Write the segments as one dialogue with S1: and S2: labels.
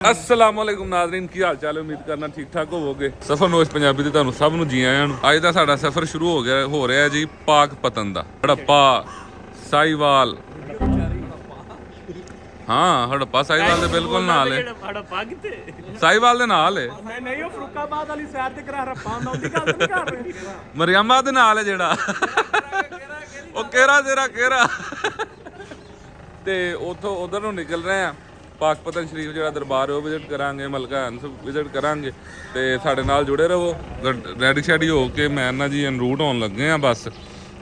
S1: अस्सलामुअलैकुम नाज़रीन, की हाल चाल है। उम्मीद करना ठीक ठाक होवोगे। सफरनोश पंजाबी ते तुहानू सब नू जी आयां नू। अज दा साडा सफर शुरू हो रहा है जी पाकपतन दा। हड़प्पा साहिवाल, हाँ हड़प्पा साहिवाल दे बिल्कुल नाल है। साहिवाल दे नाल है, मरियमा दे नाल है जेड़ा ओ केरा तेरा केरा ते उथों उधर नू निकल रहे हैं। पाकपतन शरीफ जो दरबार है वो विजिट करांगे, मलका हंस विजिट करांगे तो साढ़े नाल जुड़े रहो। रैडी शैडी हो के मैं ना जी एन रूट आउन लगे हैं बस,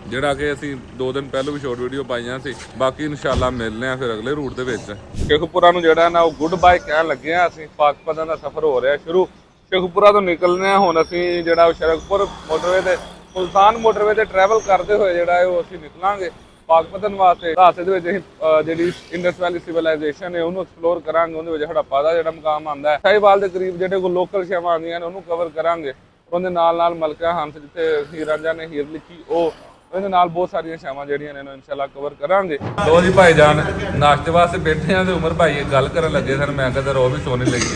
S1: जिहड़ा कि असीं 2 दिन पहले भी शॉर्ट वीडियो पाइयां सी। बाकी इंशाल्लाह मिलने हैं फिर अगले रूट दे विच। शेखपुरा नूं जिहड़ा ना गुड बाय कहण लगे हैं असीं। पाकपतन दा सफर हो रहा शुरू। शेखपुरा तो निकलने हुण असीं जिहड़ा शरकपुर मोटरवे ते मुल्तान मोटरवे ते ट्रैवल करते हुए जिहड़ा है असीं निकलांगे पाकपतन वास्ते। रास्ते दे विच जिहड़ी इंडस वैली सिविलाइजेशन है उन्होंने एक्सप्लोर करांगे। उहदे विच हड़प्पा दा जिहड़ा मकाम आंदा है, साहिवाल दे करीब जिहड़े कोई लोकल छावां आंदियां ने उहनूं कवर करांगे। उहदे नाल मलका हंस जिथे हीर रांझा ने हीर लिखी उहदे नाल बहुत सारियां छावां जिहड़ियां ने इंशाल्लाह कवर करांगे। लो जी भाईजान नाश्ते वास्ते बैठे हैं ते उमर भाई एक गल करन लगे सन। मैं कहता रो भी सोने लगी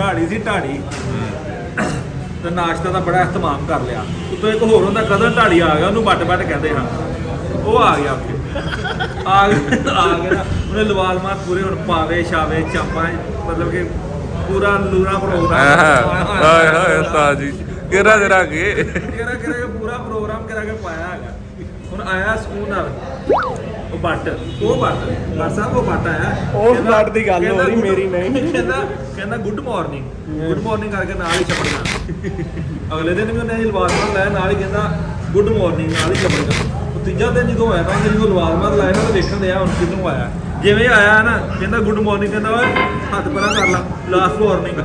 S2: ढाड़ी सी ढाड़ी ते नाश्ता दा बड़ा इहतमाम कर लिया। उतों एक होर हुंदा कदर ढाड़ी आ गया, उहनूं बट कहंदे हां। वो आ गया आ गया ना उन्हें लवालमात पूरे हुण पावे शावे चापा, मतलब कि पूरा लूरा प्रोग्राम
S1: जी केरा तेरा के
S2: पूरा प्रोग्राम करा के पाया है। हुण आया सकून नाल ਉਹ ਬੱਟ ਸਾਹਿਬ ਉਹ ਬੱਟ ਆਇਆ।
S3: ਉਸ ਬੱਟ ਦੀ ਗੱਲ ਹੋ ਰਹੀ ਮੇਰੀ ਨਹੀਂ।
S2: ਕਹਿੰਦਾ ਗੁੱਡ ਮਾਰਨਿੰਗ ਕਰਕੇ ਨਾਲ ਹੀ ਛਪੜਨਾ। ਅਗਲੇ ਦਿਨ ਵੀ ਉਹਨੇ ਲਵਾਜ਼ਮਾਤ ਲਾਇਆ, ਨਾਲ ਹੀ ਕਹਿੰਦਾ ਗੁੱਡ ਮਾਰਨਿੰਗ, ਨਾਲ ਹੀ ਛਪੜਨਾ। ਉਹ ਤੀਜਾ ਦਿਨ ਜਦੋਂ ਆਇਆ ਤਾਂ ਜਦੋਂ ਲਵਾਜ਼ਮਾਤ ਲਾਇਆ ਨਾ ਦੇਖਣ ਦਿਆ ਹੁਣ ਕਿੱਧਰੋਂ ਆਇਆ। ਜਿਵੇਂ ਆਇਆ ਨਾ ਕਹਿੰਦਾ ਗੁੱਡ ਮਾਰਨਿੰਗ, ਕਹਿੰਦਾ ਓਏ ਹੱਥ ਪਰਾਂ ਕਰ ਲਾ, ਲਾਸਟ ਵਾਰਨਿੰਗ।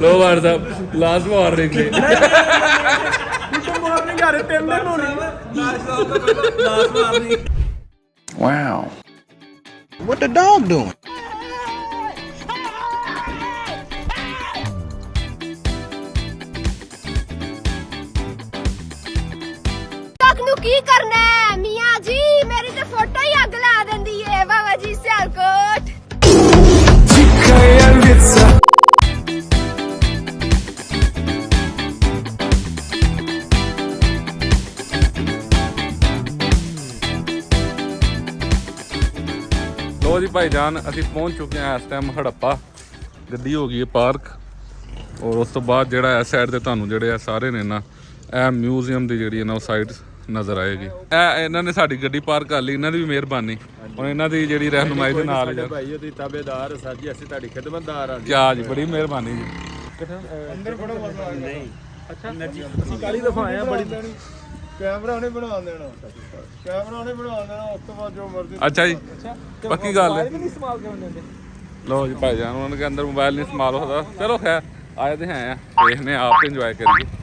S1: ਲੋ ਵਾਰ ਸਾਹਿਬ ਲਾਸਟ ਵਾਰਨਿੰਗ ਨੇ
S3: ਮਾਰਨਿੰਗ ਘਰੇ 3 ਦਿਨ ਹੋਣੀ।
S2: Last warning.
S4: Wow. What the dog doing?
S5: ਨੂੰ ਕੀ ਕਰਨਾ ਹੈ ਮੀਆਂ ਜੀ, ਮੇਰੀ ਤੇ ਫੋਟੋ ਹੀ ਅੱਗ ਲਾ ਦਿੰਦੀ ਏ ਬਾਬਾ ਜੀ ਸਿਆਲਕੋਟ।
S1: लो जी भाईजान असीं पहुंच चुके हैं इस टाइम हड़प्पा। गड्डी हो गई है पार्क और उस तो बाद जिहड़ा इस साइड ते तुहानूं जिहड़े सारे ने ना ਇਹ ਮਿਊਜ਼ੀਅਮ ਦੀ ਜਿਹੜੀ ਹੈ ਨਾ ਉਹ ਸਾਈਡ ਨਜ਼ਰ ਆਏਗੀ। ਇਹ ਇਹਨਾਂ ਨੇ ਸਾਡੀ ਗੱਡੀ ਪਾਰਕ ਕਰ ਲਈ, ਇਹਨਾਂ ਦੀ ਵੀ ਮਿਹਰਬਾਨੀ। ਹੁਣ ਇਹਨਾਂ ਦੀ ਜਿਹੜੀ ਰਹਿਨੁਮਾਈ ਦੇ ਨਾਲ
S3: ਭਾਈ ਉਹਦੀ ਤਾਬੇਦਾਰ ਸਾਜੀ, ਅਸੀਂ ਤੁਹਾਡੀ ਖਿਦਮਤਦਾਰ ਆ।
S1: ਕਿਆ ਜੀ, ਬੜੀ ਮਿਹਰਬਾਨੀ ਜੀ।
S3: ਅੰਦਰ ਬੜੋ ਨਹੀਂ ਅੱਛਾ ਅਸੀਂ ਕਾਲੀ ਦਫਾ ਆਏ ਆ। ਬੜੀ ਕੈਮਰਾ ਉਹਨੇ ਬਣਾ ਦੇਣਾ, ਉਸ ਤੋਂ ਬਾਅਦ ਜੋ ਮਰਜ਼ੀ।
S1: ਅੱਛਾ ਜੀ, ਪੱਕੀ ਗੱਲ ਹੈ।
S3: ਨਹੀਂ ਇਸਤੇਮਾਲ ਕਰਨ ਦਿੰਦੇ।
S1: ਲਓ ਜੀ ਭਾਈਜਾਨ ਉਹਨਾਂ ਦੇ ਅੰਦਰ ਮੋਬਾਈਲ ਨਹੀਂ ਇਸਤੇਮਾਲ ਹੋ ਸਕਦਾ। ਚਲੋ ਖੈਰ ਆਏ ਤੇ ਹੈ, ਦੇਖਦੇ ਹਾਂ ਆਪ ਇੰਜੋਏ ਕਰੀਏ।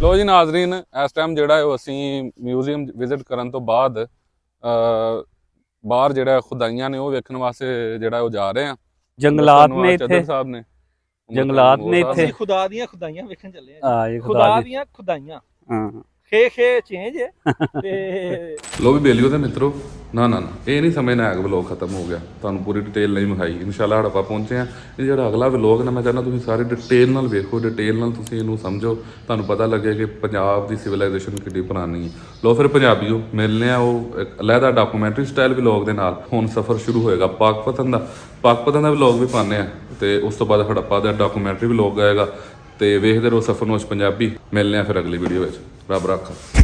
S1: ਲੋ ਜੀ ਨਾਜ਼ਰੀਨ, ਇਸ ਟਾਈਮ ਜਿਹੜਾ ਹੈ ਅਸੀਂ ਮਿਊਜ਼ੀਅਮ ਵਿਜ਼ਿਟ ਕਰਨ ਤੋਂ ਬਾਅਦ ਬਾਹਰ ਜਿਹੜਾ ਖੁਦਾਈਆਂ ਨੇ ਉਹ ਵੇਖਣ ਵਾਸਤੇ ਜਿਹੜਾ ਉਹ ਜਾ ਰਹੇ ਆ।
S6: ਜੰਗਲਾਤ ਨੇ ਇੱਥੇ,
S1: ਸਾਹਿਬ ਨੇ
S6: ਜੰਗਲਾਤ ਨੇ ਇੱਥੇ।
S2: ਖੁਦਾ ਦੀਆਂ ਖੁਦਾਈਆਂ ਵੇਖਣ ਚੱਲੇ ਆ।
S6: ਹਾਂ, ਇਹ
S2: ਖੁਦਾ ਦੀਆਂ ਖੁਦਾਈਆਂ।
S6: ਹਾਂ
S2: ਖੇ ਚੇਂਜ ਤੇ
S1: ਲੋ ਵੀ ਬੇਲੀਓ ਦੇ ਮਿੱਤਰੋ, ਨਾ ਇਹ ਨਹੀਂ ਸਮਝਣਾ ਹੈ ਕਿ ਵਲੋਗ ਖਤਮ ਹੋ ਗਿਆ। ਤੁਹਾਨੂੰ ਪੂਰੀ ਡਿਟੇਲ ਨਹੀਂ ਵਿਖਾਈ। ਇਨਸ਼ਾਅੱਲਾ ਹੜੱਪਾ ਪਹੁੰਚੇ ਆ। ਇਹ ਜਿਹੜਾ ਅਗਲਾ ਵਲੋਗ ਨਾ ਮੈਂ ਚਾਹੁੰਦਾ ਤੁਸੀਂ ਸਾਰੇ ਡਿਟੇਲ ਨਾਲ ਵੇਖੋ, ਡਿਟੇਲ ਨਾਲ ਤੁਸੀਂ ਇਹਨੂੰ ਸਮਝੋ, ਤੁਹਾਨੂੰ ਪਤਾ ਲੱਗੇ ਕਿ ਪੰਜਾਬ ਦੀ ਸਿਵਲਾਈਜੇਸ਼ਨ ਕਿੰਨੀ ਪੁਰਾਣੀ ਹੈ। ਲੋ ਫਿਰ ਪੰਜਾਬੀਓ ਮਿਲਨੇ ਆ ਉਹ ਅਲੱਗਾ ਡਾਕੂਮੈਂਟਰੀ ਸਟਾਈਲ ਵਲੋਗ ਦੇ ਨਾਲ। ਹੁਣ ਸਫ਼ਰ ਸ਼ੁਰੂ ਹੋਏਗਾ ਪਾਕਪਤਨ ਦਾ ਵਲੋਗ ਵੀ ਪਾਉਂਦੇ ਆ ਤੇ ਉਸ ਤੋਂ ਬਾਅਦ ਹੜੱਪਾ ਦਾ ਡਾਕੂਮੈਂਟਰੀ ਵਲੋਗ ਆਏਗਾ। ਤੇ ਵੇਖਦੇ ਰਹੋ ਸਫਰਨੋਸ਼ ਪੰਜਾਬੀ। ਮਿਲਨੇ ਆ ਫਿਰ ਅਗਲੀ ਵੀਡੀਓ ਵਿੱਚ। ਰੱਬ ਰੱਖਾ।